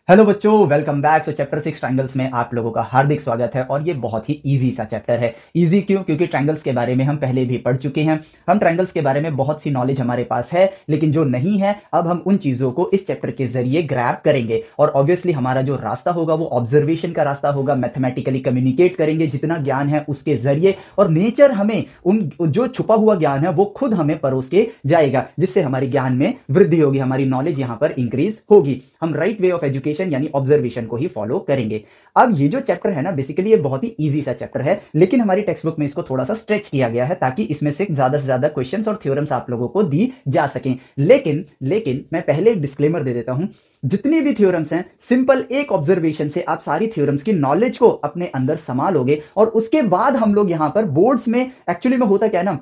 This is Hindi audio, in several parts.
हेलो बच्चों, वेलकम बैक। सो चैप्टर 6 ट्रायंगल्स में आप लोगों का हार्दिक स्वागत है। और ये बहुत ही इजी सा चैप्टर है। इजी क्यों? क्योंकि ट्रायंगल्स के बारे में हम पहले भी पढ़ चुके हैं। हम ट्रायंगल्स के बारे में बहुत सी नॉलेज हमारे पास है, लेकिन जो नहीं है अब हम उन चीजों को इस चैप्टर के जरिए ग्रैब करेंगे। और ऑब्वियसली हमारा जो रास्ता होगा वो ऑब्जर्वेशन का रास्ता होगा। मैथमेटिकली कम्युनिकेट करेंगे जितना ज्ञान है उसके जरिए, और नेचर हमें उन जो छुपा हुआ ज्ञान है वो खुद हमें परोस के जाएगा, जिससे हमारे ज्ञान में वृद्धि होगी, हमारी नॉलेज यहां पर इंक्रीज होगी। हम राइट वे ऑफ एजुकेशन यानी ऑब्जर्वेशन को ही फॉलो करेंगे। अब ये जो चैप्टर है ना, बेसिकली ये बहुत ही इजी सा चैप्टर है, लेकिन हमारी टेक्स्ट बुक में इसको थोड़ा सा स्ट्रेच किया गया है ताकि इसमें से ज्यादा क्वेश्चंस और थ्योरम्स आप लोगों को दी जा सकें। लेकिन मैं पहले एक डिस्क्लेमर दे देता हूं। जितनी भी थ्योरम्स हैं, सिंपल एक ऑब्जर्वेशन से आप सारी थ्योरम्स की नॉलेज को अपने अंदर संभालोगे, और उसके बाद हम लोग यहां पर बोर्ड्स में एक्चुअली में होता क्या है ना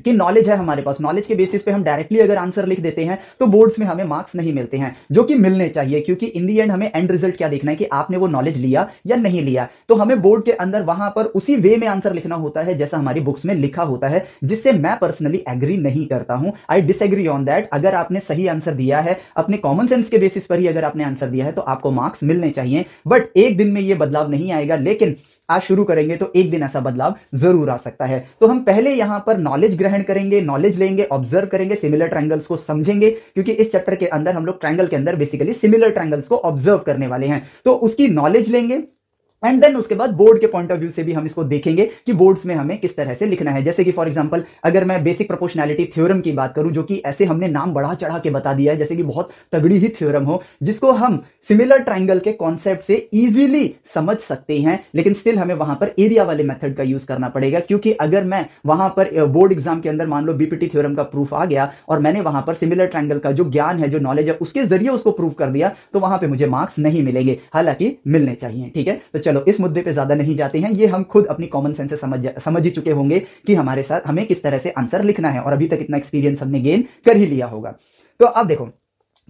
कि नॉलेज है हमारे पास, नॉलेज के बेसिस पे हम डायरेक्टली अगर आंसर लिख देते हैं तो बोर्ड्स में हमें मार्क्स नहीं मिलते हैं, जो कि मिलने चाहिए। क्योंकि इन दी एंड हमें एंड रिजल्ट क्या देखना है कि आपने वो नॉलेज लिया या नहीं लिया। तो हमें बोर्ड के अंदर वहां पर उसी वे में आंसर लिखना होता है जैसा हमारी बुक्स में लिखा होता है, जिससे मैं पर्सनली एग्री नहीं करता हूं। I disagree on that. अगर आपने सही आंसर दिया है, अपने कॉमन सेंस के बेसिस पर ही अगर आपने आंसर दिया है, तो आपको मार्क्स मिलने चाहिए। बट एक दिन में ये बदलाव नहीं आएगा, लेकिन आज शुरू करेंगे तो एक दिन ऐसा बदलाव जरूर आ सकता है। तो हम पहले यहां पर नॉलेज ग्रहण करेंगे, नॉलेज लेंगे, ऑब्जर्व करेंगे, सिमिलर ट्रायंगल्स को समझेंगे, क्योंकि इस चैप्टर के अंदर हम लोग ट्रायंगल के अंदर बेसिकली सिमिलर ट्रायंगल्स को ऑब्जर्व करने वाले हैं। तो उसकी नॉलेज लेंगे, एंड देन उसके बाद बोर्ड के पॉइंट ऑफ व्यू से भी हम इसको देखेंगे कि बोर्ड्स में हमें किस तरह से लिखना है। जैसे कि फॉर एग्जांपल अगर मैं बेसिक प्रोपोर्शनैलिटी थ्योरम की बात करूं, जो कि ऐसे हमने नाम बढ़ा चढ़ा के बता दिया है जैसे कि बहुत तगड़ी ही थ्योरम हो, जिसको हम सिमिलर ट्राइंगल के कॉन्सेप्ट से इजीली समझ सकते हैं, लेकिन स्टिल हमें वहां पर एरिया वाले मेथड का यूज करना पड़ेगा। क्योंकि अगर मैं वहां पर बोर्ड एग्जाम के अंदर मान लो बीपीटी थ्योरम का प्रूफ आ गया और मैंने वहां पर सिमिलर ट्राइंगल का जो ज्ञान है, जो नॉलेज है, उसके जरिए उसको प्रूव कर दिया, तो वहां पर मुझे मार्क्स नहीं मिलेंगे, हालांकि मिलने चाहिए। ठीक है, तो चलो इस मुद्दे पर ज्यादा नहीं जाते हैं। ये हम खुद अपनी कॉमन सेंस से समझ ही चुके होंगे कि हमारे साथ हमें किस तरह से आंसर लिखना है, और अभी तक इतना एक्सपीरियंस हमने गेन कर ही लिया होगा। तो अब देखो,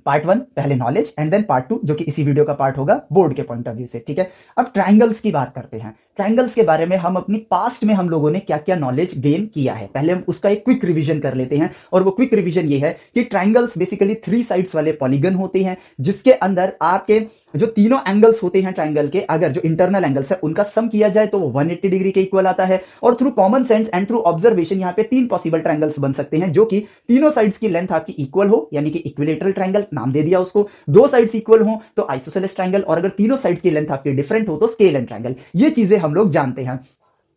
पार्ट 1 पहले नॉलेज, एंड देन पार्ट 2 जो कि इसी वीडियो का पार्ट होगा बोर्ड के पॉइंट ऑफ व्यू से। ठीक है, अब ट्रायंगल्स की बात करते हैं। ट्रायंगल्स के बारे में हम अपनी पास्ट में हम लोगों ने क्या क्या नॉलेज गेन किया है, पहले हम उसका एक क्विक रिवीजन कर लेते हैं। और वो क्विक रिवीजन ये है कि ट्रायंगल्स बेसिकली 3 साइड्स वाले पॉलीगन होते हैं, जिसके अंदर आपके जो तीनों एंगल्स होते हैं ट्रायंगल के, अगर जो इंटरनल एंगल्स है उनका सम किया जाए तो वो 180 डिग्री के इक्वल आता है। और through common sense and through observation यहाँ पे 3 पॉसिबल ट्रायंगल्स बन सकते हैं, जो कि तीनों साइड्स की लेंथ आपकी इक्वल हो, यानी कि इक्विलेटरल ट्रायंगल नाम दे दिया उसको। 2 साइड्स इक्वल हो तो आइसोसेलेस ट्रायंगल, और अगर तीनों साइड्स की लेंथ आपकी डिफरेंट हो तो स्केल एंड ट्रायंगल। ये चीजें हम लोग जानते हैं।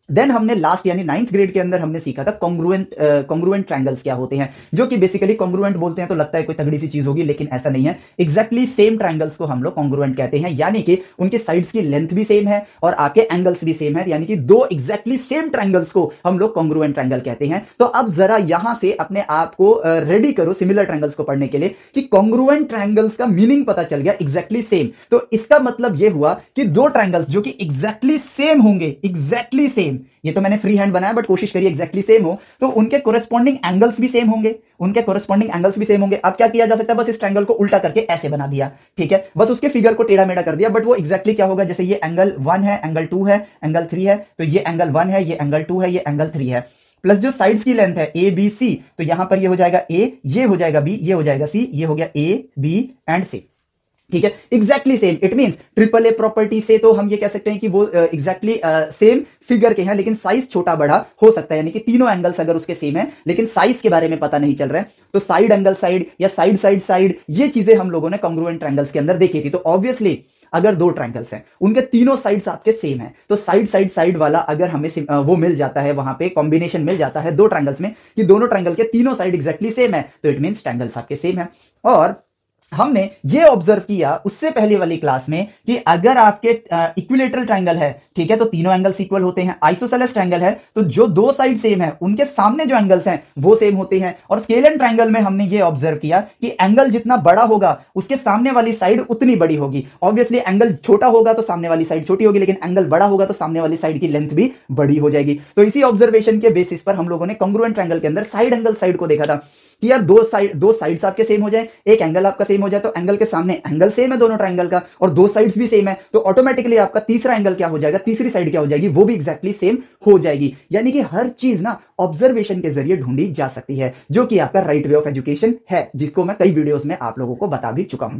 देन हमने लास्ट यानी 9th ग्रेड के अंदर हमने सीखा था कॉन्ग्रुएंट ट्रायंगल्स क्या होते हैं, जो कि बेसिकली कॉन्ग्रुएंट बोलते हैं तो लगता है कोई तगड़ी सी चीज होगी, लेकिन ऐसा नहीं है। एग्जैक्टली सेम ट्रायंगल्स को हम लोग कॉन्ग्रुएंट कहते हैं, यानी कि उनके साइड्स की लेंथ भी सेम है और आपके एंगल्स भी सेम है, यानी कि 2 एग्जैक्टली सेम ट्रायंगल्स को हम लोग कॉन्ग्रुएंट ट्रायंगल कहते हैं। तो अब जरा यहां से अपने आप को रेडी करो सिमिलर ट्रायंगल्स को पढ़ने के लिए, कि कॉन्ग्रुएंट ट्रायंगल्स का मीनिंग पता चल गया, एग्जैक्टली सेम। तो इसका मतलब यह हुआ कि 2 ट्रायंगल्स जो कि एग्जैक्टली सेम होंगे, एग्जैक्टली सेम, ये तो मैंने फ्री हैंड बनाया बट कोशिश करिए एग्जैक्टली सेम हो, तो उनके कोरेस्पॉन्डिंग एंगल्स भी सेम होंगे, उनके कोरेस्पॉन्डिंग एंगल्स भी सेम होंगे। अब क्या किया जा सकता है, बस इस ट्रायंगल को उल्टा करके ऐसे बना दिया। ठीक है, बस उसके फिगर को टेढ़ा मेढ़ा कर दिया, बट वो एग्जैक्टली क्या होगा, जैसे ये एंगल 1 है, एंगल 2 है, एंगल 3 है, तो ये एंगल 1 है, ये एंगल 2 है, ये एंगल 3 है, प्लस जो साइड्स की लेंथ है ए बी सी, तो यहां पर ये हो जाएगा ए, ये हो जाएगा बी, ये हो जाएगा सी, ये हो गया ए बी एंड सी। ठीक है, exactly same. It means triple a property से तो हम ये कह सकते हैं कि वो एग्जैक्टली सेम फिगर के हैं, लेकिन साइज छोटा बड़ा हो सकता है, यानी कि तीनों एंगल्स अगर उसके सेम है लेकिन साइज के बारे में पता नहीं चल रहा है, तो साइड एंगल साइड या साइड साइड साइड, ये चीजें हम लोगों ने कॉन्ग्रुएंट ट्रायंगल्स के अंदर देखी थी। तो ऑब्वियसली अगर 2 ट्रायंगल्स हैं, उनके तीनों साइड्स आपके सेम है, तो साइड साइड साइड वाला अगर हमें वो मिल जाता है, वहां पे कॉम्बिनेशन मिल जाता है 2 ट्रायंगल्स में कि दोनों ट्रायंगल के तीनों साइड एग्जैक्टली सेम है, तो इट मींस ट्रायंगल्स आपके सेम है। और हमने ये ऑब्जर्व किया उससे पहले वाली क्लास में कि अगर आपके इक्विलेटरल ट्रायंगल है, ठीक है, तो तीनों एंगल्स इक्वल होते हैं। आइसोसेलेस ट्रायंगल है तो जो 2 साइड सेम है उनके सामने जो एंगल्स हैं वो सेम होते हैं। और स्केल एंड ट्रायंगल में हमने ये ऑब्जर्व किया कि एंगल जितना बड़ा होगा उसके सामने वाली साइड उतनी बड़ी होगी। ऑब्वियसली एंगल छोटा होगा तो सामने वाली साइड छोटी होगी, लेकिन एंगल बड़ा होगा तो सामने वाली साइड की लेंथ भी बड़ी हो जाएगी। तो इसी ऑब्जर्वेशन के बेसिस पर हम लोगों ने कॉन्ग्रुएंट ट्रायंगल के अंदर साइड एंगल साइड को देखा था कि यार दो साइड्स आपके सेम हो जाए, एक एंगल आपका सेम हो जाए, तो एंगल के सामने एंगल सेम है दोनों ट्रायंगल का, और 2 साइड्स भी सेम है, तो ऑटोमेटिकली आपका तीसरा एंगल क्या हो जाएगा, तीसरी साइड क्या हो जाएगी, वो भी एग्जैक्टली सेम हो जाएगी। यानी कि हर चीज ना ऑब्जर्वेशन के जरिए ढूंढी जा सकती है, जो कि आपका राइट वे ऑफ एजुकेशन है, जिसको मैं कई वीडियोस में आप लोगों को बता भी चुका हूं।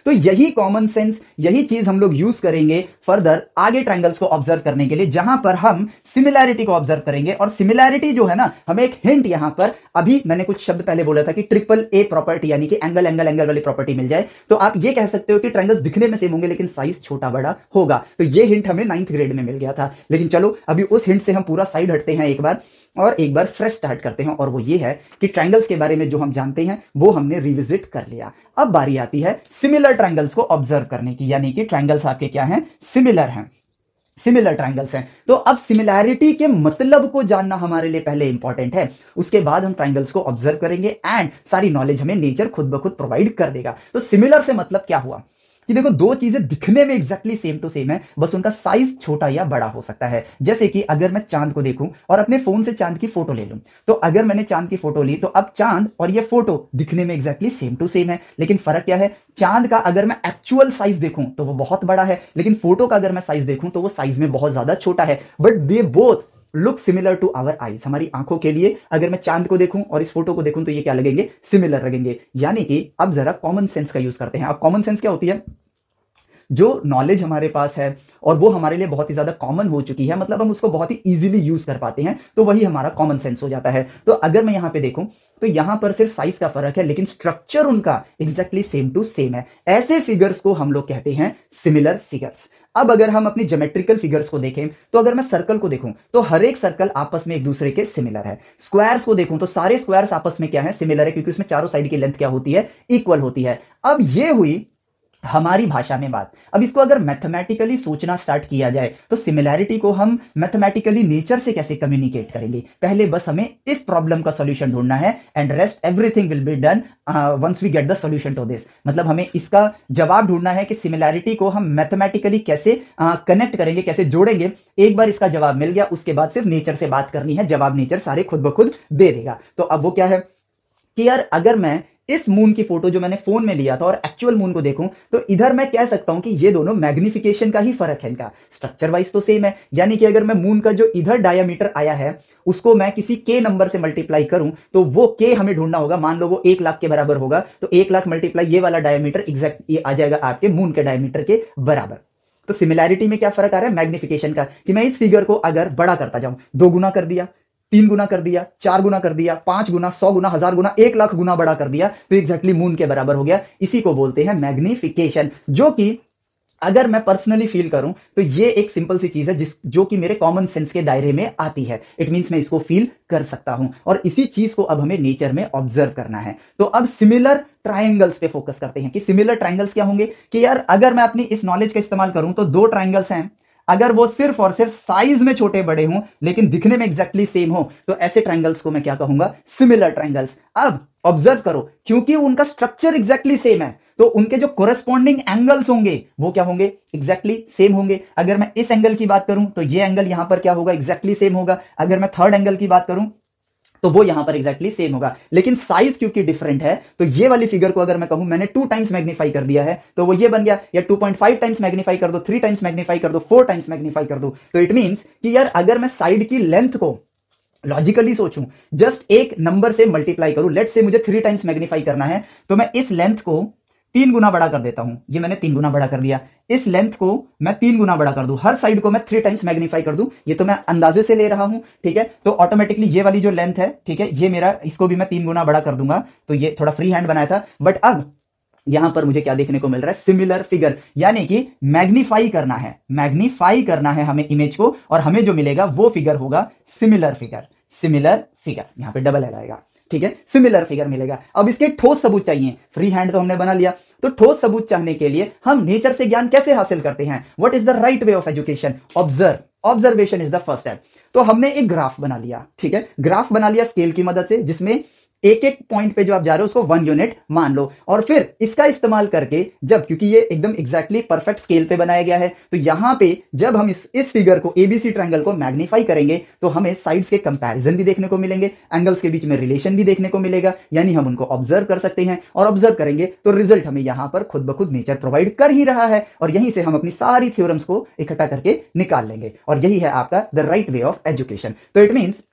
तो यही कॉमन सेंस, यही चीज हम लोग यूज करेंगे फर्दर आगे ट्रायंगल्स को ऑब्जर्व करने के लिए, जहां पर हम सिमिलैरिटी को ऑब्जर्व करेंगे। और सिमिलैरिटी जो है ना, हमें एक हिंट यहां पर, अभी मैंने कुछ शब्द पहले बोला था कि ट्रिपल ए प्रॉपर्टी, यानी कि एंगल एंगल एंगल वाली प्रॉपर्टी मिल जाए, तो आप ये कह सकते हो कि ट्रायंगल्स दिखने में सेम होंगे लेकिन साइज छोटा बड़ा होगा। तो ये हिंट हमें 9th ग्रेड में मिल गया था। लेकिन चलो अभी उस हिंट से हम पूरा साइड हटते हैं एक बार, और एक बार फ्रेश स्टार्ट करते हैं। और वो ये है कि ट्रायंगल्स के बारे में जो हम जानते हैं वो हमने रिविजिट कर लिया। अब बारी आती है सिमिलर ट्रायंगल्स को ऑब्जर्व करने की, यानी कि ट्रायंगल्स आपके क्या हैं, सिमिलर हैं, सिमिलर ट्रायंगल्स हैं। तो अब सिमिलैरिटी के मतलब को जानना हमारे लिए पहले इंपॉर्टेंट है, उसके बाद हम ट्रायंगल्स को ऑब्जर्व करेंगे एंड सारी नॉलेज हमें नेचर खुद ब खुद प्रोवाइड कर देगा। तो सिमिलर से मतलब क्या हुआ कि देखो, दो चीजें दिखने में एग्जैक्टली सेम टू सेम है, बस उनका साइज छोटा या बड़ा हो सकता है। जैसे कि अगर मैं चांद को देखूं और अपने फोन से चांद की फोटो ले लूं, तो अगर मैंने चांद की फोटो ली तो अब चांद और ये फोटो दिखने में एग्जैक्टली सेम टू सेम है, लेकिन फर्क क्या है, चांद का अगर मैं एक्चुअल साइज देखूं तो वो बहुत बड़ा है, लेकिन फोटो का अगर मैं साइज देखूं तो वो साइज में बहुत ज्यादा छोटा है। But they both look similar to our eyes. हमारी आंखों के लिए अगर मैं चांद को देखूं और इस फोटो को देखूं तो ये क्या लगेंगे, सिमिलर लगेंगे। यानी कि अब जरा कॉमन सेंस का यूज करते हैं। अब कॉमन सेंस क्या होती है, जो नॉलेज हमारे पास है और वो हमारे लिए बहुत ही ज्यादा कॉमन हो चुकी है, मतलब हम उसको बहुत ही इजीली यूज कर पाते हैं, तो वही हमारा कॉमन सेंस हो जाता है। तो अगर मैं यहां पे देखूं तो यहां पर सिर्फ साइज का फर्क है, लेकिन स्ट्रक्चर उनका एग्जैक्टली सेम टू सेम है। ऐसे फिगर्स को हम लोग कहते हैं सिमिलर फिगर्स। अब अगर हम अपनी ज्योमेट्रिकल फिगर्स को देखें, तो अगर मैं सर्कल को देखूं तो हर एक सर्कल आपस में एक दूसरे के सिमिलर है। स्क्वायर्स को देखूं तो सारे स्क्वायर्स आपस में क्या है, सिमिलर है, क्योंकि उसमें चारों साइड की लेंथ क्या होती है, इक्वल होती है। अब ये हुई हमारी भाषा में बात। अब इसको अगर मैथमेटिकली सोचना स्टार्ट किया जाए तो सिमिलैरिटी को हम मैथमेटिकली नेचर से कैसे कम्युनिकेट करेंगे, पहले बस हमें इस प्रॉब्लम का सॉल्यूशन ढूंढना है and rest everything will be done once we get the solution to this. मतलब हमें इसका जवाब ढूंढना है कि सिमिलैरिटी को हम मैथमेटिकली कैसे कनेक्ट करेंगे, कैसे जोड़ेंगे। एक बार इसका जवाब मिल गया, उसके बाद सिर्फ नेचर से बात करनी है, जवाब नेचर सारे खुद ब खुद दे देगा। तो अब वो क्या है कि यार, अगर मैं इस मून की फोटो जो मैंने फोन में लिया था और एक्चुअल मून को देखूं, तो इधर मैं कह सकता हूं कि ये दोनों मैग्निफिकेशन का ही फर्क है, इनका स्ट्रक्चर वाइज तो सेम है। यानी कि अगर मैं मून का जो इधर डायमीटर आया है उसको मैं किसी के नंबर से मल्टीप्लाई करूं, तो वो के हमें ढूंढना होगा। मान लो वो 1 लाख के बराबर होगा, तो 1 लाख मल्टीप्लाई ये वाला डायमीटर एग्जैक्ट ये आ जाएगा आपके मून के डायमीटर के बराबर। तो सिमिलैरिटी में क्या फर्क आ रहा है, मैग्निफिकेशन का, कि मैं इस फिगर को अगर बड़ा करता जाऊं, 2 गुना कर दिया, 3 गुना कर दिया, 4 गुना कर दिया, 5 गुना, 100 गुना, 1000 गुना, 1 लाख गुना बड़ा कर दिया, तो एग्जैक्टली मून के बराबर हो गया। इसी को बोलते हैं मैग्निफिकेशन, जो कि अगर मैं पर्सनली फील करूं तो ये एक सिंपल सी चीज है जो कि मेरे कॉमन सेंस के दायरे में आती है। इट मींस मैं इसको फील कर सकता हूं, और इसी चीज को अब हमें नेचर में ऑब्जर्व करना है। तो अब सिमिलर ट्रायंगल्स पे फोकस करते हैं कि सिमिलर ट्रायंगल्स क्या होंगे। कि यार, अगर मैं अपनी इस नॉलेज का इस्तेमाल करूं तो 2 ट्रायंगल्स हैं, अगर वो सिर्फ और सिर्फ साइज में छोटे बड़े हों लेकिन दिखने में एग्जैक्टली सेम हो, तो ऐसे ट्रायंगल्स को मैं क्या कहूंगा, सिमिलर ट्रायंगल्स। अब ऑब्जर्व करो, क्योंकि उनका स्ट्रक्चर एग्जैक्टली सेम है, तो उनके जो कोरेस्पॉन्डिंग एंगल्स होंगे वो क्या होंगे, एग्जैक्टली सेम होंगे। अगर मैं इस एंगल की बात करूं तो ये एंगल यहां पर क्या होगा, एग्जैक्टली सेम होगा। अगर मैं थर्ड एंगल की बात करूं तो वो यहां पर एग्जैक्टली सेम होगा, लेकिन साइज क्योंकि डिफरेंट है, तो ये वाली फिगर को अगर मैं कहूं मैंने 2 टाइम्स मैग्नीफाई कर दिया है, तो वो ये बन गया, या 2.5 टाइम्स मैग्नीफाई कर दो, 3 टाइम्स मैग्नीफाई कर दो, 4 टाइम्स मैग्नीफाई कर दो। तो इट मींस कि यार, अगर मैं साइड की लेंथ को लॉजिकली सोचूं, जस्ट एक नंबर से मल्टीप्लाई करूं, लेट से मुझे 3 टाइम्स मैग्नीफाई करना है, तो मैं इस लेंथ को 3 गुना बड़ा कर देता हूं। ये मैंने 3 गुना बड़ा कर दिया। इस लेंथ को मैं 3 गुना बड़ा कर दूं, हर साइड को मैं 3 टाइम्स मैग्नीफाई कर दूं। ये तो मैं अंदाजे से ले रहा हूं, ठीक है। तो ऑटोमेटिकली ये वाली जो लेंथ है, ठीक है, ये मेरा, इसको भी मैं 3 गुना बड़ा कर दूंगा। तो ये थोड़ा फ्री हैंड बनाया था, बट अब यहां पर मुझे क्या देखने को मिल रहा है, सिमिलर फिगर। यानी कि मैग्नीफाई करना है, मैग्नीफाई करना है हमें इमेज को, और हमें जो मिलेगा वो फिगर होगा सिमिलर फिगर। सिमिलर फिगर, यहां पे डबल एल आएगा, ठीक है, सिमिलर फिगर मिलेगा। अब इसके ठोस सबूत चाहिए, फ्री हैंड तो हमने बना लिया, तो ठोस सबूत चाहने के लिए हम नेचर से ज्ञान कैसे हासिल करते हैं, what is the right way of education, observation is the first step. तो हमने एक ग्राफ बना लिया, ठीक है, ग्राफ बना लिया स्केल की मदद से, जिसमें एक एक पॉइंट पे जो आप जा रहे हो उसको 1 यूनिट मान लो, और फिर इसका इस्तेमाल करके जब, क्योंकि ये एकदम एग्जैक्टली परफेक्ट स्केल पे बनाया गया है, तो यहां पे जब हम इस फिगर को, एबीसी ट्रायंगल को मैग्नीफाई करेंगे, तो हमें साइड्स के कंपैरिजन भी देखने को मिलेंगे, एंगल्स के बीच में रिलेशन भी देखने को मिलेगा, यानी हम उनको ऑब्जर्व कर सकते हैं, और ऑब्जर्व करेंगे तो रिजल्ट हमें यहां पर खुद ब खुद नेचर प्रोवाइड कर ही रहा है, और यहीं से हम अपनी सारी थ्योरम्स को इकट्ठा करके निकाल लेंगे, और यही है आपका the right way of education. तो इट मींस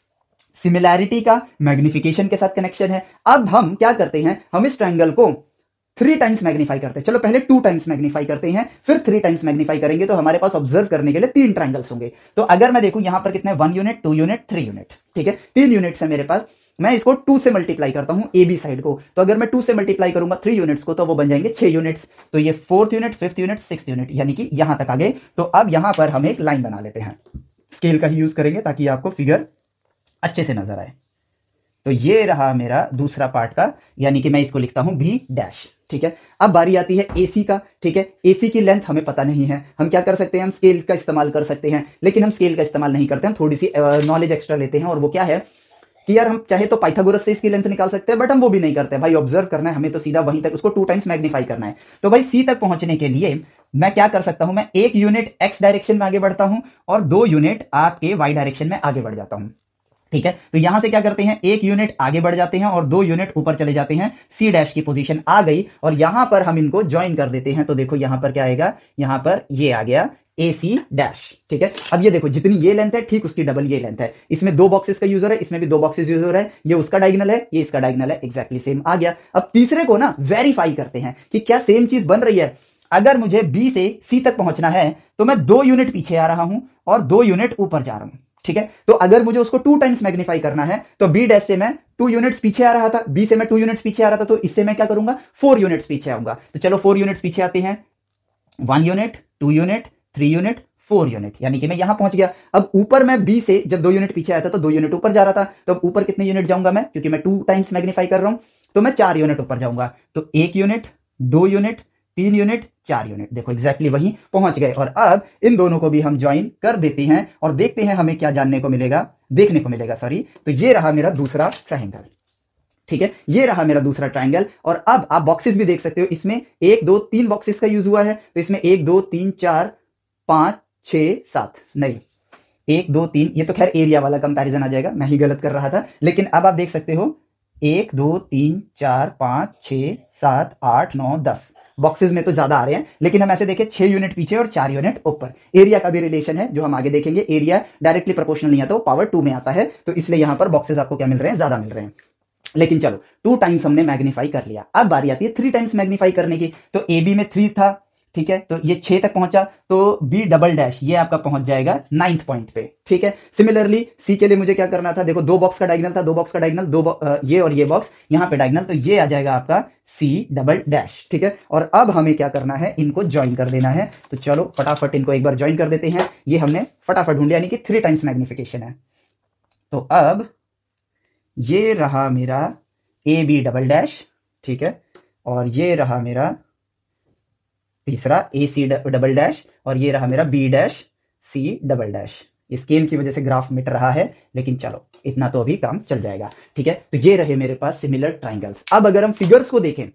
सिमिलैरिटी का मैग्निफिकेशन के साथ कनेक्शन है। अब हम क्या करते हैं, हम इस ट्रायंगल को 3 टाइम्स मैग्नीफाई करते हैं। चलो पहले 2 टाइम्स मैग्नीफाई करते हैं, फिर 3 टाइम्स मैग्नीफाई करेंगे, तो हमारे पास ऑब्जर्व करने के लिए 3 ट्रायंगल्स होंगे। तो अगर मैं देखूं यहां पर कितने 1 यूनिट, 2 यूनिट, 3 यूनिट, ठीक है, 3 यूनिट्स है मेरे पास। मैं इसको 2 से मल्टीप्लाई करता हूं ए बी साइड को, तो अगर मैं 2 से मल्टीप्लाई करूंगा 3 यूनिट्स को, तो वो बन जाएंगे 6 यूनिट्स। तो ये 4th unit, 5th unit, 6th unit, यानी कि यहां तक आ गए। तो अब यहां पर हम एक लाइन बना लेते हैं, स्केल का ही यूज करेंगे ताकि आपको फिगर अच्छे से नजर आए। तो ये रहा मेरा दूसरा पार्ट का, यानी कि मैं इसको लिखता हूं बी डैश, ठीक है। अब बारी आती है एसी का, ठीक है। एसी की लेंथ हमें पता नहीं है, हम क्या कर सकते हैं, हम स्केल का इस्तेमाल कर सकते हैं, लेकिन हम स्केल का इस्तेमाल नहीं करते, हम थोड़ी सी नॉलेज एक्स्ट्रा लेते हैं, और वो क्या है कि यार हम चाहे तो पाइथागोरस से इसकी लेंथ निकाल सकते हैं, बट हम वो भी नहीं करते भाई। ऑब्जर्व करना है हमें, तो सीधा वहीं तक उसको 2 टाइम्स मैग्नीफाई करना है। तो भाई सी तक पहुंचने के लिए मैं क्या कर सकता हूं, मैं 1 यूनिट एक्स डायरेक्शन में आगे बढ़ता हूं और 2 यूनिट आपके वाई डायरेक्शन में आगे बढ़ जाता हूं, ठीक है। तो यहां से क्या करते हैं, 1 यूनिट आगे बढ़ जाते हैं और 2 यूनिट ऊपर चले जाते हैं। सी डैश की पोजीशन आ गई और यहां पर हम इनको ज्वाइन कर देते हैं। तो देखो यहां पर क्या आएगा, यहां पर ये आ गया ए सी डैश, ठीक है। अब ये देखो जितनी ये लेंथ है ठीक उसकी डबल ये लेंथ है। इसमें 2 बॉक्सेस का यूजर है, इसमें भी 2 बॉक्सेस यूजर है, ये उसका डायगोनल है, ये इसका डायगोनल है, एग्जैक्टली सेम आ गया। अब तीसरे को ना वेरीफाई करते हैं कि क्या सेम चीज बन रही है। अगर मुझे बी से सी तक पहुंचना है तो मैं 2 यूनिट पीछे आ रहा हूं और 2 यूनिट ऊपर जा रहा हूं, ठीक है। तो अगर मुझे उसको 2 टाइम्स मैग्नीफाई करना है, तो बी डैश से मैं 2 यूनिट्स पीछे आ रहा था, बी से मैं 2 यूनिट्स पीछे आ रहा था, तो इससे मैं क्या करूंगा, 4 यूनिट्स पीछे आऊंगा। तो चलो 4 यूनिट्स पीछे आते हैं, 1 यूनिट, 2 यूनिट, 3 यूनिट, 4 यूनिट, यानी कि मैं यहां पहुंच गया। अब ऊपर मैं बी से जब 2 यूनिट पीछे आया था तो 2 यूनिट ऊपर जा रहा था, तो अब ऊपर कितने यूनिट जाऊंगा मैं, क्योंकि मैं 2 टाइम्स मैग्नीफाई कर रहा हूं, तो मैं 4 यूनिट ऊपर जाऊंगा। तो 1 यूनिट, 2 यूनिट, 3 यूनिट, 4 यूनिट, देखो एग्जैक्टली वहीं पहुंच गए। और अब इन दोनों को भी हम ज्वाइन कर देते हैं और देखते हैं हमें क्या जानने को मिलेगा, देखने को मिलेगा, सॉरी। तो ये रहा मेरा दूसरा ट्रायंगल, ठीक है, ये रहा मेरा दूसरा ट्रायंगल। और अब आप बॉक्सेस भी देख सकते हो, इसमें 1 2 3 बॉक्सेस का यूज हुआ है। तो इसमें 1 2 3 4 5 6 7, नहीं 1 2 3, ये तो खैर एरिया वाला कंपैरिजन आ जाएगा, मैं ही गलत कर रहा था। लेकिन अब आप देख सकते हो 1 2 3 4 5 6 7 8 9 10 बॉक्सेस में तो ज्यादा आ रहे हैं, लेकिन हम ऐसे देखें 6 यूनिट पीछे और 4 यूनिट ऊपर। एरिया का भी रिलेशन है जो हम आगे देखेंगे, एरिया डायरेक्टली प्रोपोर्शनल नहीं आता, वो पावर 2 में आता है, तो इसलिए यहां पर बॉक्सेस आपको क्या मिल रहे हैं, ज्यादा मिल रहे हैं। लेकिन चलो 2 टाइम्स हमने मैग्नीफाई कर लिया, अब बारी आती है 3 टाइम्स मैग्नीफाई करने की। तो ए बी में 3 था, ठीक है, तो ये 6 तक पहुंचा, तो बी डबल डैश ये आपका पहुंच जाएगा 9th पॉइंट पे, ठीक है। सिमिलरली सी के लिए मुझे क्या करना था, देखो 2 बॉक्स का डायगोनल था, 2 बॉक्स का डायगोनल, ये और ये बॉक्स यहां पे डायगोनल, तो ये आ जाएगा आपका सी डबल डैश, ठीक है। और अब हमें क्या करना है, इनको ज्वाइन कर देना है। तो चलो फटाफट इनको एक बार ज्वाइन कर देते हैं। ये हमने फटाफट ढूंढ लिया, यानी कि 3 टाइम्स मैग्निफिकेशन है। तो अब ये रहा मेरा ए बी डबल डैश, ठीक है, और ये रहा मेरा तीसरा ए सी डबल डैश, और ये रहा मेरा B dash C double dash. Scale की वजह से ग्राफ मिट रहा है, लेकिन चलो इतना तो अभी काम चल जाएगा, ठीक है। तो ये रहे मेरे पास सिमिलर ट्राइंगल्स। अब अगर हम फिगर्स को देखें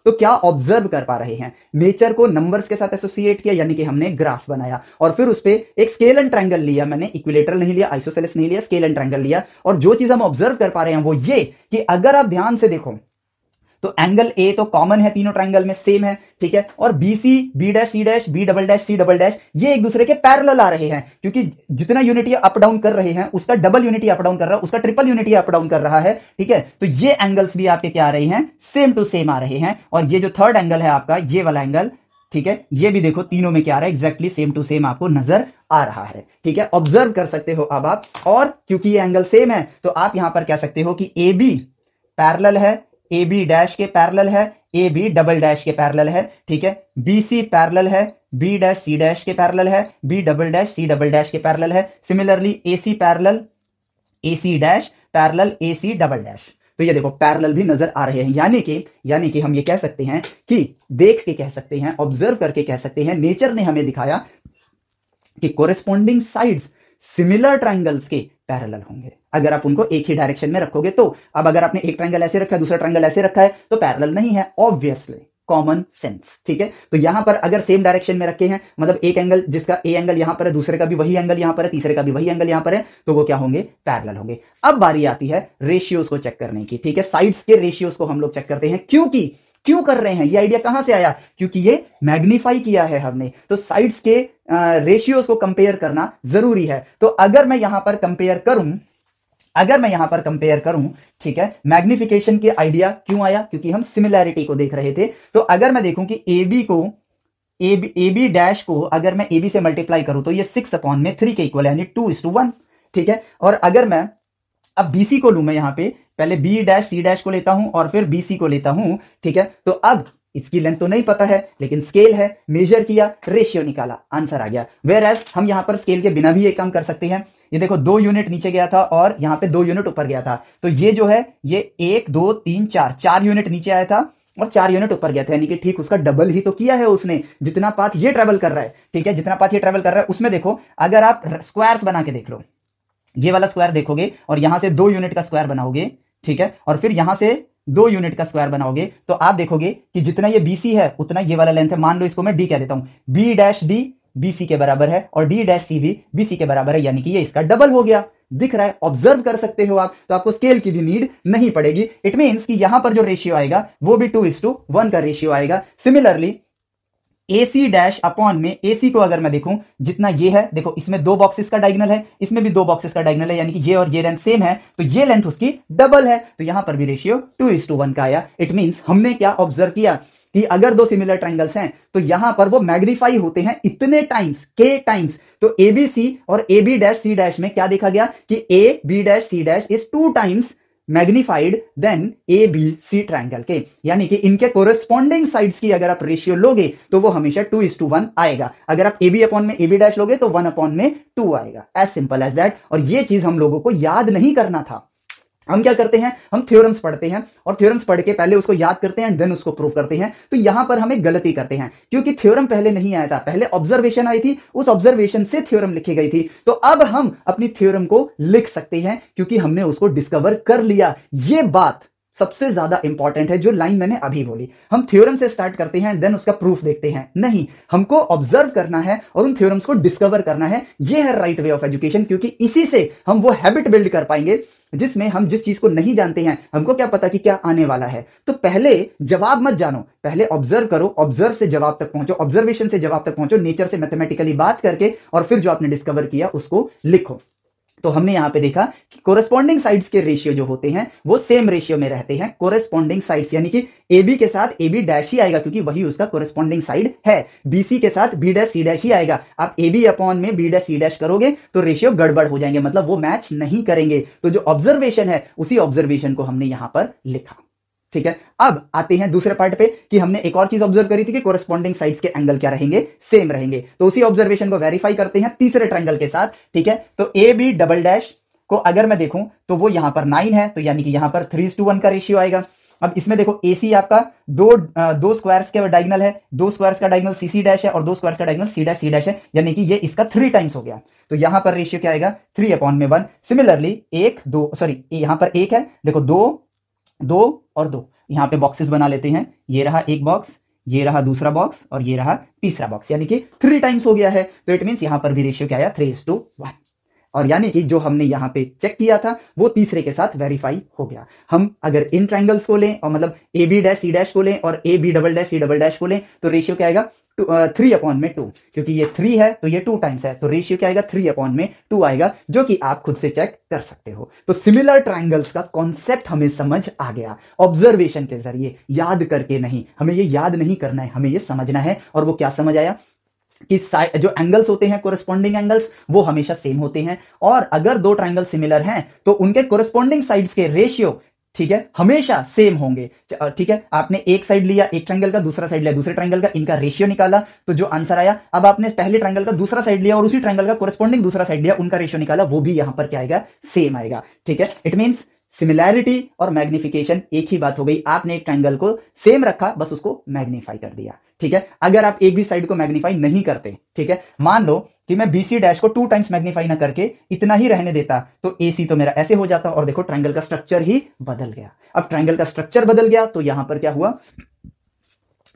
तो क्या ऑब्जर्व कर पा रहे हैं, नेचर को नंबर्स के साथ एसोसिएट किया, यानी कि हमने ग्राफ बनाया और फिर उस पर एक स्केल एंड ट्रायंगल लिया। मैंने इक्विलेटरल नहीं लिया, आइसोसेलेस नहीं लिया, स्केल एंड ट्रायंगल लिया। और जो चीज हम ऑब्जर्व कर पा रहे हैं वो ये कि अगर आप ध्यान से देखो तो एंगल ए तो कॉमन है, तीनों ट्रायंगल में सेम है, ठीक है। और B C, B dash C dash, B double dash C double dash, ये एक दूसरे के पैरेलल आ रहे हैं, क्योंकि जितना यूनिटी अप डाउन कर रहे हैं उसका डबल यूनिटी अप डाउन कर रहा है, उसका ट्रिपल यूनिटी अप डाउन कर रहा है, ठीक है। तो ये एंगल्स भी आपके क्या आ रहे हैं, सेम टू सेम आ रहे हैं। और ये जो थर्ड एंगल है आपका, ये वाला एंगल, ठीक है, ये भी देखो तीनों में क्या आ रहा है, एग्जैक्टली सेम टू सेम आपको नजर आ रहा है, ठीक है। ऑब्जर्व कर सकते हो अब आप। और क्योंकि ये एंगल सेम है तो आप यहां पर कह सकते हो कि ए बी पैरेलल है, ए बी डैश के पैरेलल है, ए बी डबल डैश के पैरेलल है, ठीक है। बी सी पैरेलल है, बी डैश सी डैश के पैरेलल है, B double dash C double dash के पैरेलल है। Similarly A C parallel, A C dash parallel, A C double dash. तो ये देखो पैरेलल भी नजर आ रहे हैं, यानी कि हम ये कह सकते हैं कि देख के कह सकते हैं, ऑब्जर्व करके कह सकते हैं, नेचर ने हमें दिखाया कि कोरेस्पॉन्डिंग साइड्स सिमिलर ट्रायंगल्स के पैरेलल होंगे अगर आप उनको एक ही डायरेक्शन में रखोगे तो। अब अगर आपने एक ट्रायंगल ऐसे रखा है, दूसरा ट्रायंगल ऐसे रखा है, तो पैरेलल नहीं है, ऑब्वियसली, कॉमन सेंस, ठीक है। तो यहां पर अगर सेम डायरेक्शन में रखे हैं, मतलब एक एंगल जिसका ए एंगल यहां पर है, दूसरे का भी वही एंगल यहां पर है, तीसरे का भी वही एंगल यहां पर है, तो वो क्या होंगे, पैरेलल होंगे। अब बारी आती है रेशियोज को चेक करने की, ठीक है। साइड्स के रेशियोज को हम लोग चेक करते हैं, क्यों कर रहे हैं, ये आइडिया कहां से आया, क्योंकि ये मैग्नीफाई किया है हमने, तो साइड्स के रेशियोज को कंपेयर करना जरूरी है। तो अगर मैं यहां पर कंपेयर करूं, अगर मैं यहां पर कंपेयर करूं, ठीक है, मैग्निफिकेशन के आइडिया क्यों आया, क्योंकि हम सिमिलैरिटी को देख रहे थे। तो अगर मैं देखूं कि ए बी डैश को अगर मैं ए बी से मल्टीप्लाई करूं तो ये 6/3 के इक्वल यानी 2:1, ठीक है। और अगर मैं अब बीसी को लूं, मैं यहां पे पहले बी डैश सी डैश को लेता हूं और फिर बीसी को लेता हूं, ठीक है। तो अब इसकी लेंथ तो नहीं पता है, लेकिन स्केल है, मेजर किया, रेशियो निकाला, आंसर आ गया। वेयर एज हम यहां पर स्केल के बिना भी एक काम कर सकते हैं। ये देखो 2 यूनिट नीचे गया था और यहां पे 2 यूनिट ऊपर गया था, तो ये जो है ये 1 2 3 4 यूनिट नीचे आया था और 4 यूनिट ऊपर गया था, यानी कि ठीक उसका डबल ही तो किया है उसने, जितना पाथ ये ट्रेवल कर रहा है, ठीक है। जितना पाथ ये ट्रेवल कर रहा है उसमें देखो, अगर आप स्क्वायर्स बना के देख लो, ये वाला स्क्वायर देखोगे और यहां से 2 यूनिट का स्क्वायर बनाओगे, ठीक है, और फिर यहां से 2 यूनिट का स्क्वायर बनाओगे, तो आप देखोगे कि जितना ये बीसी है उतना ये वाला लेंथ है। मान लो इसको मैं डी कह देता हूं, बी डैश डी बीसी के बराबर है और डी डैश सी भी बीसी के बराबर है, यानी कि ये इसका डबल हो गया। दिख रहा है, ऑब्जर्व कर सकते हो आप, तो आपको स्केल की भी नीड नहीं पड़ेगी। इट मींस कि यहां पर जो रेशियो आएगा वो भी 2:1 का रेशियो आएगा। सिमिलरली AC डैश अपॉन में AC को अगर मैं देखूं, जितना ये है, देखो इसमें 2 बॉक्सेस का डायगोनल है, इसमें भी 2 बॉक्सेस का डायगोनल है, यानी कि ये और ये लेंथ सेम है, तो ये लेंथ उसकी डबल है, तो यहां पर भी रेशियो 2:1 का आया। इट मींस हमने क्या ऑब्जर्व किया कि अगर 2 सिमिलर ट्रायंगल्स हैं तो यहां पर वो मैग्नीफाई होते हैं इतने टाइम्स, के टाइम्स। तो ABC और AB डैश C डैश में क्या देखा गया कि AB dash C dash is 2 times magnified than A B C triangle के, यानी कि इनके कोरेस्पॉन्डिंग साइड्स की अगर आप रेशियो लोगे तो वो हमेशा 2:1 आएगा। अगर आप ए बी अपॉन में ए बी डैश लोगे तो 1/2 आएगा। As simple as that. और ये चीज हम लोगों को याद नहीं करना था। हम क्या करते हैं, हम थ्योरम्स पढ़ते हैं और थ्योरम्स पढ़ के पहले उसको याद करते हैं देन उसको प्रूव करते हैं। तो यहां पर हमें गलती करते हैं, क्योंकि थ्योरम पहले नहीं आया था, पहले ऑब्जर्वेशन आई थी, उस ऑब्जर्वेशन से थ्योरम लिखी गई थी। तो अब हम अपनी थ्योरम को लिख सकते हैं क्योंकि हमने उसको डिस्कवर कर लिया। ये बात सबसे ज्यादा इंपॉर्टेंट है, जो लाइन मैंने अभी बोली। हम थ्योरम से स्टार्ट करते हैं देन उसका प्रूफ देखते हैं, नहीं, हमको ऑब्जर्व करना है और उन थ्योरम्स को डिस्कवर करना है। ये है राइट वे ऑफ एजुकेशन, क्योंकि इसी से हम वो हैबिट बिल्ड कर पाएंगे जिसमें हम जिस चीज को नहीं जानते हैं, हमको क्या पता कि क्या आने वाला है। तो पहले जवाब मत जानो, पहले ऑब्जर्व करो, ऑब्जर्व से जवाब तक पहुंचो, ऑब्जर्वेशन से जवाब तक पहुंचो, नेचर से मैथमेटिकली बात करके, और फिर जो आपने डिस्कवर किया उसको लिखो। तो हमने यहां पे देखा कि कोरेस्पॉन्डिंग साइड्स के रेशियो जो होते हैं वो सेम रेशियो में रहते हैं। कोरेस्पॉन्डिंग साइड्स यानी कि AB के साथ AB डैश ही आएगा क्योंकि वही उसका कोरेस्पॉन्डिंग साइड है। BC के साथ B डैश C डैश ही आएगा। आप AB अपॉन में B डैश C डैश करोगे तो रेशियो गड़बड़ हो जाएंगे, मतलब वो मैच नहीं करेंगे। तो जो ऑब्जर्वेशन है उसी ऑब्जर्वेशन को हमने यहां पर लिखा, ठीक है। अब आते हैं दूसरे पार्ट पे कि हमने एक और चीज ऑब्जर्व करी थी कि कोरेस्पॉन्डिंग साइड्स के एंगल क्या रहेंगे, सेम रहेंगे। तो उसी ऑब्जर्वेशन को वेरीफाई करते हैं तीसरे ट्रायंगल के साथ, ठीक है। तो ए बी डबल डैश को अगर मैं देखूं तो वो यहां पर 9 है, तो यानी कि यहां पर 3:1 का रेशियो आएगा। अब इसमें देखो AC आपका दो स्क्वायर्स के डायगोनल है, 2 स्क्वायर्स का डायगोनल CC डैश है और 2 स्क्वायर्स का डायगोनल C डैश है, यानी कि ये इसका 3 टाइम्स हो गया। तो यहां पर रेशियो क्या आएगा, 3/1। सिमिलरली 1 2 सॉरी यहां पर 1 है, देखो 2 2 और 2, यहां पे बॉक्सेस बना लेते हैं। ये रहा एक बॉक्स, ये रहा दूसरा बॉक्स और ये रहा तीसरा बॉक्स, यानी कि 3 टाइम्स हो गया है। तो इट मींस यहां पर भी रेशियो क्या आया, 3:1। और यानी कि जो हमने यहां पे चेक किया था वो तीसरे के साथ वेरीफाई हो गया। हम अगर इन ट्रायंगल्स को लें और मतलब AB डैश C डैश को लें और AB double dash C double dash को लें तो रेशियो क्या आएगा, 3/2, क्योंकि ये 3 है तो ये 2 टाइम्स है, तो रेशियो क्या आएगा, 3/2 आएगा, जो कि आप खुद से चेक कर सकते हो। तो सिमिलर ट्रायंगल्स का कॉन्सेप्ट हमें समझ आ गया ऑब्जर्वेशन के जरिए, याद करके नहीं। हमें ये याद नहीं करना है, हमें ये समझना है। और वो क्या समझ आया कि जो एंगल्स होते हैं कोरेस्पॉन्डिंग एंगल्स वो हमेशा सेम होते हैं, और अगर 2 ट्रायंगल सिमिलर हैं तो उनके कोरेस्पॉन्डिंग साइड्स के रेशियो, ठीक है, हमेशा सेम होंगे। ठीक है, आपने एक साइड लिया एक ट्रायंगल का, दूसरा साइड लिया दूसरे ट्रायंगल का, इनका रेशियो निकाला तो जो आंसर आया। अब आपने पहले ट्रायंगल का दूसरा साइड लिया और उसी ट्रायंगल का कोरेस्पॉन्डिंग दूसरा साइड लिया, उनका रेशियो निकाला, वो भी यहां पर क्या आएगा, सेम आएगा। ठीक है, इट मींस सिमिलैरिटी और मैग्निफिकेशन एक ही बात हो गई। आपने एक ट्रायंगल को सेम रखा, बस उसको मैग्नीफाई कर दिया। ठीक है, अगर आप एक भी साइड को मैग्नीफाई नहीं करते, ठीक है, मान लो कि मैं BC डैश को 2 टाइम्स मैग्नीफाई ना करके इतना ही रहने देता तो AC तो मेरा ऐसे हो जाता, और देखो ट्रायंगल का स्ट्रक्चर ही बदल गया। अब ट्रायंगल का स्ट्रक्चर बदल गया तो यहां पर क्या हुआ,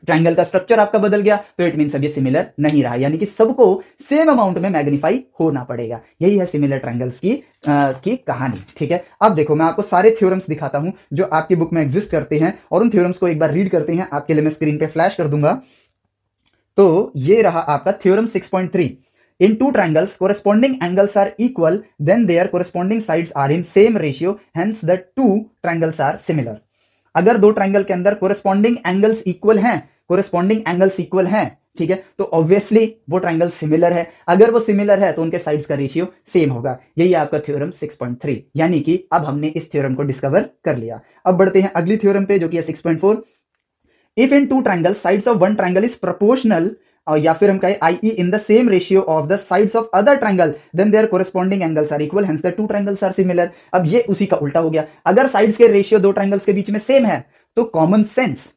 ट्रायंगल का स्ट्रक्चर आपका बदल गया, तो इट मींस अब ये सिमिलर नहीं रहा, यानी कि सबको सेम अमाउंट में मैग्नीफाई होना पड़ेगा। यही है सिमिलर ट्रायंगल्स की कहानी। ठीक है, अब देखो मैं आपको सारे थ्योरम्स दिखाता हूं जो आपकी बुक में एग्जिस्ट करते हैं, और उन थ्योरम्स को एक बार रीड करते हैं। आपके लिए मैं स्क्रीन पे फ्लैश कर दूंगा। तो ये रहा आपका theorem 6.3, in two triangles corresponding angles are equal then their corresponding sides are in same ratio hence the two triangles are similar. अगर दो ट्रायंगल के अंदर कोरेस्पॉन्डिंग एंगल्स इक्वल हैं, कोरेस्पॉन्डिंग एंगल्स इक्वल हैं, ठीक है, तो ऑब्वियसली वो ट्रायंगल सिमिलर है। अगर वो सिमिलर है तो उनके साइड्स का रेशियो सेम होगा। यही है आपका थ्योरम 6.3, यानी कि अब हमने इस थ्योरम को डिस्कवर कर लिया। अब बढ़ते हैं अगली थ्योरम पे जो कि है 6.4। If in two triangle sides of one triangle is proportional, या फिर हम कहें I in the same ratio of the sides of other triangle then their corresponding angles are equal hence the two triangles are similar. अब ये उसी का उल्टा हो गया। अगर साइड्स के रेशियो दो ट्रायंगल्स के बीच में सेम है तो कॉमन सेंस,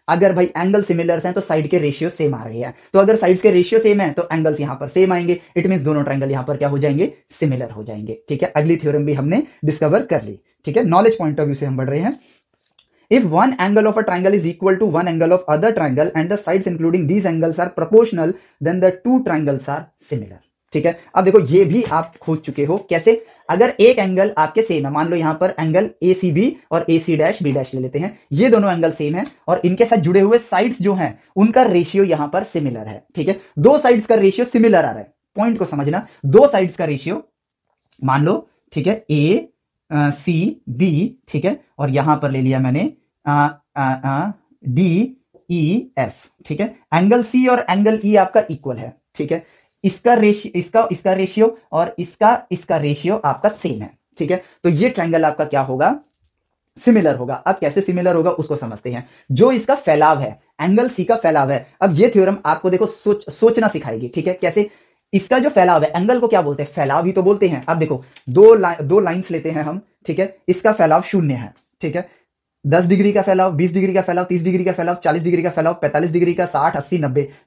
अगर भाई एंगल सिमिलर हैं तो साइड के रेशियो सेम आ रहे हैं, तो अगर साइड्स के रेशियो सेम है तो एंगल्स यहां पर सेम आएंगे। इट मींस दोनों ट्रायंगल यहां पर क्या हो जाएंगे, सिमिलर हो जाएंगे। ठीक है, अगली थ्योरम भी हमने डिस्कवर कर ली। ठीक है, नॉलेज पॉइंट ऑफ व्यू से हम बढ़ रहे हैं। If one angle of a triangle is equal to one angle of other triangle and the sides including these angles are proportional, then the two triangles are similar. ठीक है, अब देखो ये भी आप खोज चुके हो। कैसे? अगर एक एंगल आपके सेम है, मान लो यहां पर एंगल ACB और AC डैश B डैश ले लेते हैं, ये दोनों एंगल सेम है और इनके साथ जुड़े हुए साइड्स जो हैं उनका रेशियो यहां पर सिमिलर है। ठीक है, दो साइड्स का रेशियो सिमिलर आ रहा है। पॉइंट को समझना, दो साइड्स का रेशियो मान लो, ठीक है, ACB, ठीक है, और यहां पर ले लिया मैंने DEF। ठीक है, एंगल C और एंगल E आपका इक्वल है। ठीक है, इसका रेशियो और इसका रेशियो आपका सेम है। ठीक है, तो ये ट्रायंगल आपका क्या होगा, सिमिलर होगा। अब कैसे सिमिलर होगा उसको समझते हैं। जो इसका फैलाव है, एंगल C का फैलाव है, अब ये थ्योरम आपको देखो सोचना सिखाएगी। ठीक है, कैसे? इसका जो फैलाव है, एंगल को क्या बोलते हैं, फैलाव ही तो बोलते हैं। अब देखो दो लाइंस लेते हैं हम। ठीक है, इसका फैलाव 0 है। ठीक है, 10 डिग्री का फैलाव, 20 डिग्री का फैलाव, 30 डिग्री का फैलाव, 40 डिग्री का फैलाव, 45 डिग्री का, 60, 80,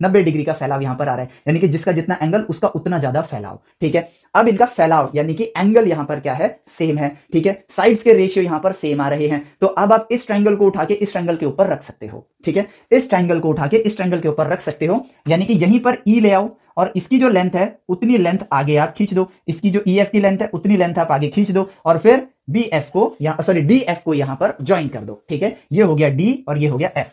90 डिग्री का फैलाव यहां पर आ रहा है। यानी कि जिसका जितना एंगल उसका उतना ज्यादा फैलाव। ठीक है, अब इनका फैलाव यानी कि एंगल यहां पर क्या है, सेम है। ठीक है, साइड्स के रेशियो यहां पर सेम आ रहे हैं। तो अब आप इस ट्रायंगल को उठा के इस ट्रायंगल के ऊपर रख सकते हो। ठीक है, इस ट्रायंगल को उठा के इस ट्रायंगल के ऊपर रख सकते हो, यानी कि यहीं पर E ले आओ और इसकी जो लेंथ है उतनी लेंथ आगे आप खींच दो, इसकी जो EF की लेंथ है उतनी लेंथ आप आगे खींच दो और फिर DF को यहां पर ज्वाइन कर दो। ठीक है, ये हो गया D और ये हो गया F।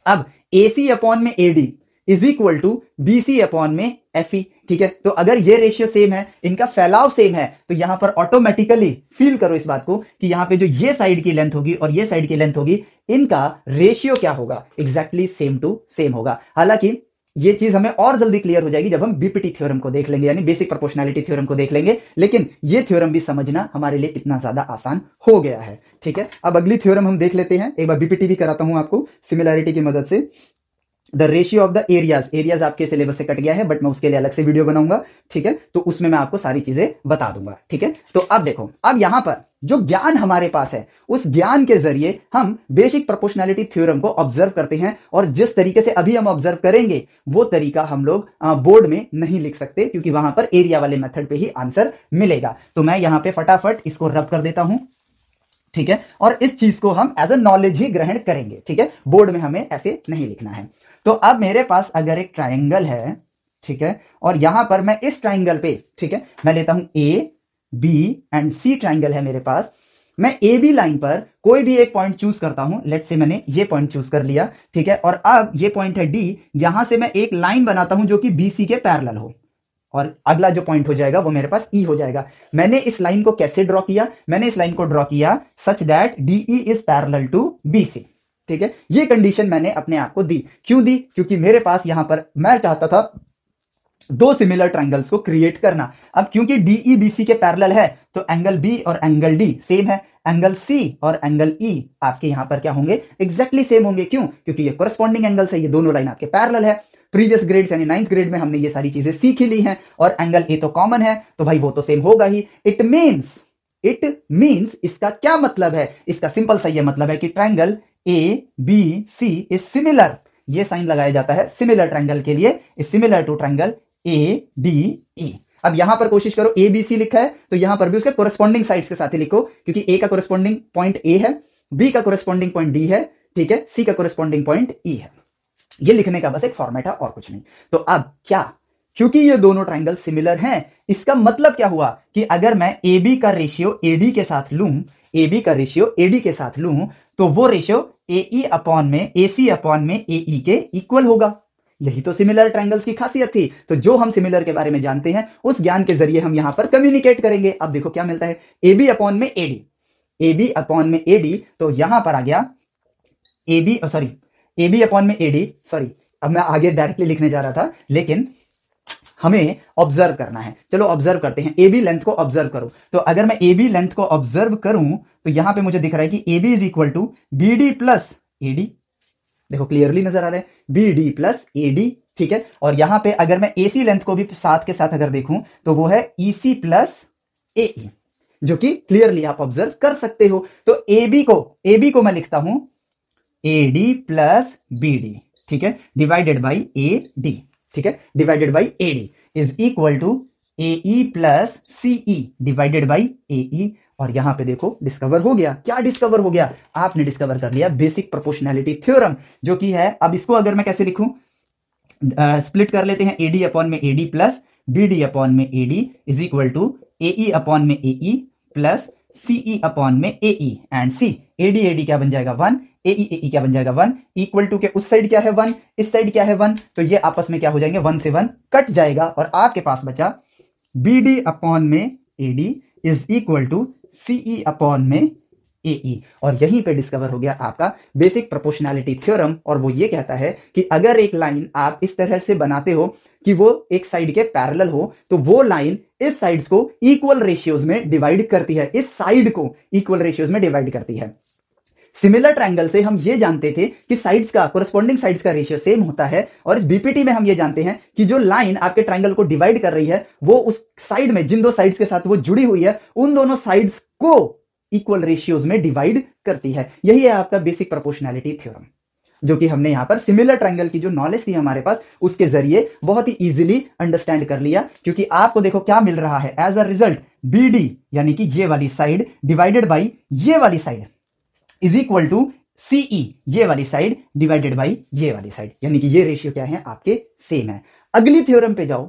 अब AC अपॉन में AD is equal to BC upon में FE। ठीक है, तो अगर ये रेशियो सेम है, इनका फैलाव सेम है, तो यहां पर ऑटोमेटिकली फील करो इस बात को कि यहां पे जो ये साइड की लेंथ होगी और ये साइड की लेंथ होगी, इनका रेशियो क्या होगा, एग्जैक्टली सेम टू सेम होगा। हालांकि ये चीज हमें और जल्दी क्लियर हो जाएगी जब हम BPT थ्योरम को देख लेंगे, यानी बेसिक प्रोपोर्शनैलिटी थ्योरम को देख लेंगे। लेकिन ये थ्योरम भी समझना हमारे लिए कितना ज्यादा आसान हो गया है। ठीक है, अब अगली थ्योरम हम देख लेते हैं। एक बार BPT भी कराता हूं आपको सिमिलैरिटी की मदद से। The ratio of the areas आपके सिलेबस से कट गया है, बट मैं उसके लिए अलग से वीडियो बनाऊंगा। ठीक है, तो उसमें मैं आपको सारी चीजें बता दूंगा। ठीक है, तो अब देखो, अब यहां पर जो ज्ञान हमारे पास है उस ज्ञान के जरिए हम बेसिक प्रोपोर्शनैलिटी थ्योरम को ऑब्जर्व करते हैं, और जिस तरीके से अभी हम ऑब्जर्व करेंगे वो तरीका हम लोग बोर्ड में नहीं लिख सकते, क्योंकि वहां पर एरिया वाले मेथड पे ही आंसर मिलेगा। तो मैं यहां पे फटाफट इसको रब कर देता हूं। ठीक है, और इस चीज को हम एज अ नॉलेज ही ग्रहण करेंगे। ठीक है, बोर्ड में हमें ऐसे नहीं लिखना है। तो अब मेरे पास अगर एक ट्रायंगल है, ठीक है, और यहां पर मैं इस ट्रायंगल पे, ठीक है, मैं लेता हूं A B and C triangle है मेरे पास। मैं AB लाइन पर कोई भी एक पॉइंट चूज करता हूं। लेट्स से मैंने ये पॉइंट चूज कर लिया। ठीक है, और अब ये पॉइंट है D, यहां से मैं एक लाइन बनाता हूं जो कि BC के पैरेलल हो, और अगला जो पॉइंट हो जाएगा वो मेरे पास E हो जाएगा। मैंने इस लाइन को कैसे ड्रॉ किया, मैंने इस लाइन को ड्रॉ किया such that DE is parallel to BC। ठीक है, ये कंडीशन मैंने अपने आप को दी। क्यों दी? क्योंकि मेरे पास यहां पर मैं चाहता था दो सिमिलर ट्रायंगल्स को क्रिएट करना। अब क्योंकि DE BC के पैरेलल है तो एंगल B और एंगल D सेम है, एंगल C और एंगल E आपके यहां पर क्या होंगे, एग्जैक्टली सेम होंगे। क्यों? क्योंकि ये कोरेस्पॉन्डिंग एंगल्स है, ये दोनों लाइन आपके पैरेलल है। प्रीवियस ग्रेड यानी 9th ग्रेड में हमने ये सारी चीजें सीख ली हैं, और एंगल A तो कॉमन है तो भाई वो तो सेम होगा ही। इट मींस इसका क्या मतलब है, इसका सिंपल सा ये मतलब है कि ट्रायंगल ABC इज सिमिलर। ये साइन लगाया जाता है सिमिलर ट्रायंगल के लिए, is similar to triangle ADE। अब यहां पर कोशिश करो, ABC लिखा है तो यहां पर भी उसके कोरेस्पॉन्डिंग साइड्स के साथ ही लिखो, क्योंकि A का कोरेस्पॉन्डिंग पॉइंट A है, B का कोरेस्पॉन्डिंग पॉइंट D है, ठीक है, C का कोरेस्पॉन्डिंग पॉइंट E है। ये लिखने का बस एक फॉर्मेट है और कुछ नहीं। तो अब क्या, क्योंकि ये दोनों ट्रायंगल सिमिलर हैं, इसका मतलब क्या हुआ कि अगर मैं AB का रेशियो AD के साथ लूं, AB का रेशियो AD के साथ लूं, तो वो रेशियो AC अपॉन में AE के इक्वल होगा। यही तो सिमिलर ट्रायंगल्स की खासियत थी। तो जो हम सिमिलर के बारे में जानते हैं उस ज्ञान के जरिए हम यहां पर कम्युनिकेट करेंगे। अब देखो क्या मिलता है, AB अपॉन में AD, AB अपॉन में AD, तो यहां पर आ गया AB अपॉन में AD, सॉरी अब मैं आगे डायरेक्टली लिखने जा रहा था, लेकिन हमें ऑब्जर्व करना है। चलो ऑब्जर्व करते हैं, AB लेंथ को ऑब्जर्व करो। तो अगर मैं AB लेंथ को ऑब्जर्व करूं तो यहां पे मुझे दिख रहा है कि AB is equal to BD plus AD, देखो क्लियरली नजर आ रहा है, BD प्लस AD, ठीक है। और यहां पे अगर मैं AC लेंथ को भी साथ के साथ अगर देखूं तो वो है EC प्लस AE, जो कि क्लियरली आप ऑब्जर्व कर सकते हो। तो AB को मैं लिखता हूं AD प्लस BD, ठीक है, डिवाइडेड बाई AD, ठीक है, divided by AD is equal to AE plus CE divided by AE। और यहां पे देखो डिस्कवर हो गया, क्या डिस्कवर हो गया, आपने डिस्कवर कर लिया बेसिक प्रोपोर्शनैलिटी थ्योरम, जो कि है, अब इसको अगर मैं कैसे लिखूं, स्प्लिट कर लेते हैं, AD अपॉन में AD प्लस BD अपॉन में AD is equal to AE upon में AE प्लस CE अपॉन में AE एंड C, AD क्या बन जाएगा 1, AE क्या बन जाएगा 1, इक्वल टू के उस साइड क्या है 1, इस साइड क्या है 1, तो ये आपस में क्या हो जाएंगे 1 से 1 कट जाएगा और आपके पास बचा BD अपॉन में AD is equal to CE upon में AE। और यहीं पे डिस्कवर हो गया आपका बेसिक प्रोपोर्शनैलिटी थ्योरम, और वो ये कहता है कि अगर एक लाइन आप इस तरह से बनाते हो कि वो एक साइड के पैरेलल हो, तो वो लाइन इस साइड्स को इक्वल रेशियोज में डिवाइड करती है, इस साइड को इक्वल रेशियोज में डिवाइड करती है। सिमिलर ट्रायंगल से हम ये जानते थे कि साइड्स का, कोरस्पॉन्डिंग साइड्स का रेशियो सेम होता है, और इस बीपीटी में हम ये जानते हैं कि जो लाइन आपके ट्रायंगल को डिवाइड कर रही है वो उस साइड में, जिन दो साइड्स के साथ वो जुड़ी हुई है, उन दोनों साइड्स को इक्वल रेशियोज में डिवाइड करती है। यही है आपका बेसिक प्रोपोर्शनैलिटी थ्योरम, जो कि हमने यहां पर सिमिलर ट्रायंगल की जो नॉलेज थी हमारे पास उसके जरिए बहुत ही इजीली अंडरस्टैंड कर लिया। क्योंकि आपको देखो क्या मिल रहा है एज अ रिजल्ट, BD यानी कि ये वाली साइड डिवाइडेड बाई ये वाली side is equal to CE, ये वाली साइड डिवाइडेड बाई ये वाली साइड, यानी कि ये रेशियो क्या है आपके सेम है। अगली थ्योरम पे जाओ,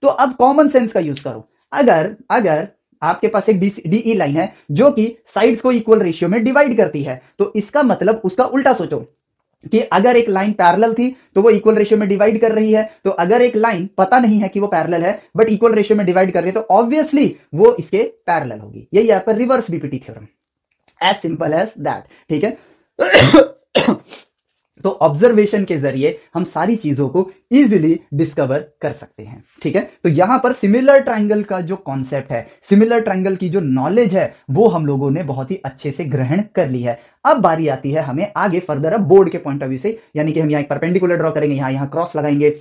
तो अब कॉमन सेंस का यूज करो। अगर आपके पास एक DE लाइन है जो कि साइड्स को इक्वल रेशियो में डिवाइड करती है, तो इसका मतलब उसका उल्टा सोचो कि अगर एक लाइन पैरेलल थी तो वो इक्वल रेशियो में डिवाइड कर रही है, तो अगर एक लाइन पता नहीं है कि वो पैरेलल है बट इक्वल रेशियो में डिवाइड कर रही है, तो ऑब्वियसली वो इसके पैरेलल होगी। यही आपका reverse BPT theorem, as simple as that, ठीक है। तो ऑब्जर्वेशन के जरिए हम सारी चीजों को इजीली डिस्कवर कर सकते हैं, ठीक है। तो यहां पर सिमिलर ट्रायंगल का जो कॉन्सेप्ट है, सिमिलर ट्रायंगल की जो नॉलेज है, वो हम लोगों ने बहुत ही अच्छे से ग्रहण कर ली है। अब बारी आती है हमें आगे फर्दर, अब बोर्ड के पॉइंट ऑफ व्यू से, यानी कि हम यहां एक परपेंडिकुलर ड्रॉ करेंगे, यहां क्रॉस लगाएंगे,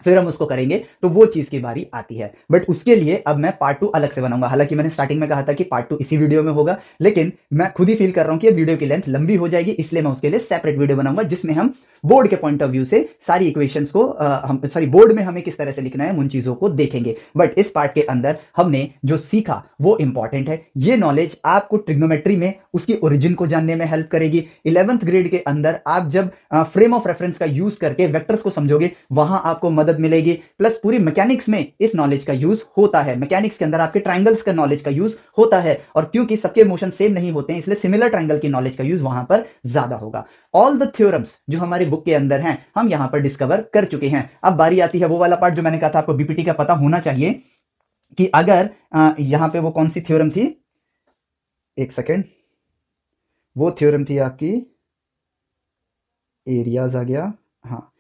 फिर हम उसको करेंगे, तो वो चीज की बारी आती है। बट उसके लिए अब मैं पार्ट 2 अलग से बनाऊंगा। हालांकि मैंने स्टार्टिंग में कहा था कि पार्ट 2 इसी वीडियो में होगा, लेकिन मैं खुद ही फील कर रहा हूं कि ये वीडियो की लेंथ लंबी हो जाएगी, इसलिए मैं उसके लिए सेपरेट वीडियो बनाऊंगा जिसमें हम बोर्ड के पॉइंट ऑफ व्यू से सारी इक्वेशंस को बोर्ड में हमें किस तरह से लिखना है उन चीजों को देखेंगे। बट इस पार्ट के अंदर हमने जो सीखा वो इंपॉर्टेंट है। ये नॉलेज आपको ट्रिग्नोमेट्री में उसकी ओरिजिन को जानने में हेल्प करेगी। 11th ग्रेड के अंदर आप जब फ्रेम ऑफ रेफरेंस का यूज करके वेक्टर्स को समझोगे, वहां आपको मदद मिलेगी। प्लस पूरी मैकेनिक्स में इस नॉलेज का यूज होता है, मैकेनिक्स के अंदर आपके ट्रायंगल्स का नॉलेज का यूज होता है, और क्योंकि सबके मोशन सेम नहीं होते हैं, इसलिए सिमिलर ट्रायंगल की नॉलेज का यूज वहां पर ज्यादा होगा। ऑल द थ्योरम्स जो हमारी बुक के अंदर हैं हम यहां पर डिस्कवर कर चुके हैं। अब बारी आती है वो वाला पार्ट जो मैंने कहा था आपको बीपीटी का पता होना चाहिए, कि अगर यहां पे वो कौन सी थ्योरम थी, एक सेकेंड, वो थ्योरम थी आपकी, एरियाज आ गया, हाँ,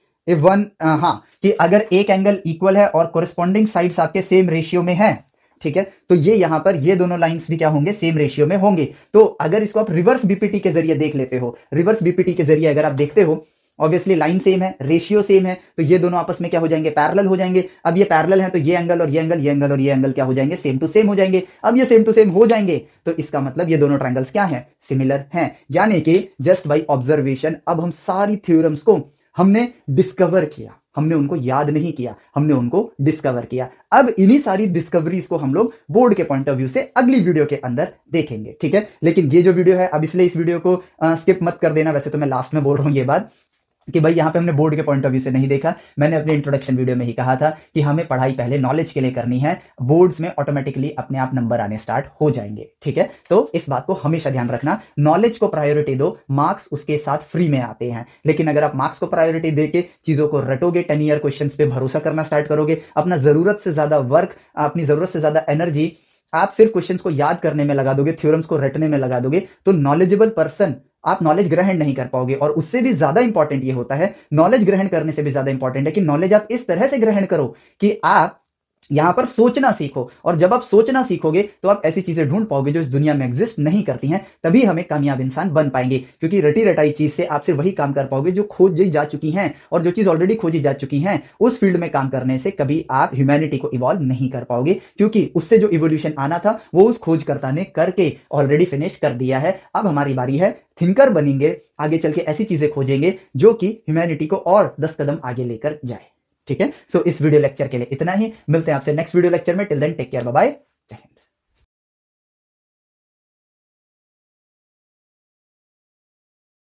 हाँ, कि अगर एक एंगल इक्वल है और कोरिस्पॉन्डिंग साइड्स आपके सेम रेशियो में है, ठीक है, तो ये यहां पर ये दोनों लाइंस भी क्या होंगे, सेम रेशियो में होंगे। तो अगर इसको आप रिवर्स बीपीटी के जरिए देख लेते हो, रिवर्स बीपीटी के जरिए अगर आप देखते हो, ऑब्वियसली लाइन सेम है, रेशियो सेम है, तो ये दोनों आपस में क्या हो जाएंगे, पैरेलल हो जाएंगे। अब ये पैरेलल है तो ये एंगल और ये एंगल, ये एंगल और ये एंगल क्या हो जाएंगे, सेम टू सेम हो जाएंगे। अब ये सेम टू सेम हो जाएंगे तो इसका मतलब ये दोनों ट्रायंगल्स क्या हैं, सिमिलर हैं। यानी कि जस्ट बाय ऑब्जर्वेशन अब हम सारी थ्योरम्स को हमने डिस्कवर किया, हमने उनको याद नहीं किया, हमने उनको डिस्कवर किया। अब इन्हीं सारी डिस्कवरीज को हम लोग बोर्ड के पॉइंट ऑफ व्यू से अगली वीडियो के अंदर देखेंगे, ठीक है। लेकिन ये जो वीडियो है, अब इसलिए इस वीडियो को स्किप मत कर देना, वैसे तो मैं लास्ट में बोल रहा हूं ये बात, कि भाई यहाँ पे हमने बोर्ड के पॉइंट ऑफ व्यू से नहीं देखा। मैंने अपने इंट्रोडक्शन वीडियो में ही कहा था कि हमें पढ़ाई पहले नॉलेज के लिए करनी है, बोर्ड्स में ऑटोमेटिकली अपने आप नंबर आने स्टार्ट हो जाएंगे। ठीक है, तो इस बात को हमेशा ध्यान रखना, नॉलेज को प्रायोरिटी दो, मार्क्स उसके साथ फ्री में आते हैं। लेकिन अगर आप मार्क्स को प्रायोरिटी देके चीजों को रटोगे, 10 ईयर क्वेश्चन पे भरोसा करना स्टार्ट करोगे, अपना जरूरत से ज्यादा वर्क, अपनी जरूरत से ज्यादा एनर्जी आप सिर्फ क्वेश्चंस को याद करने में लगा दोगे, थ्योरम्स को रटने में लगा दोगे, तो नॉलेजेबल पर्सन आप नॉलेज ग्रहण नहीं कर पाओगे। और उससे भी ज्यादा इंपॉर्टेंट ये होता है, नॉलेज ग्रहण करने से भी ज्यादा इंपॉर्टेंट है कि नॉलेज आप इस तरह से ग्रहण करो कि आप यहां पर सोचना सीखो। और जब आप सोचना सीखोगे तो आप ऐसी चीजें ढूंढ पाओगे जो इस दुनिया में एग्जिस्ट नहीं करती हैं, तभी हम एक कामयाब इंसान बन पाएंगे। क्योंकि रटी रटाई चीज से आप सिर्फ वही काम कर पाओगे जो खोजी जा चुकी हैं, और जो चीज ऑलरेडी खोजी जा चुकी हैं उस फील्ड में काम करने से कभी आप ह्यूमैनिटी को इवॉल्व नहीं कर पाओगे, क्योंकि उससे जो इवोल्यूशन आना था वो उस खोजकर्ता ने करके ऑलरेडी फिनिश कर दिया है। अब हमारी बारी है, थिंकर बनेंगे, आगे चल के ऐसी चीजें खोजेंगे जो कि ह्यूमैनिटी को और 10 कदम आगे लेकर जाए। ठीक है, सो इस वीडियो लेक्चर के लिए इतना ही, मिलते हैं आपसे नेक्स्ट वीडियो लेक्चर में। Till then take care, bye bye.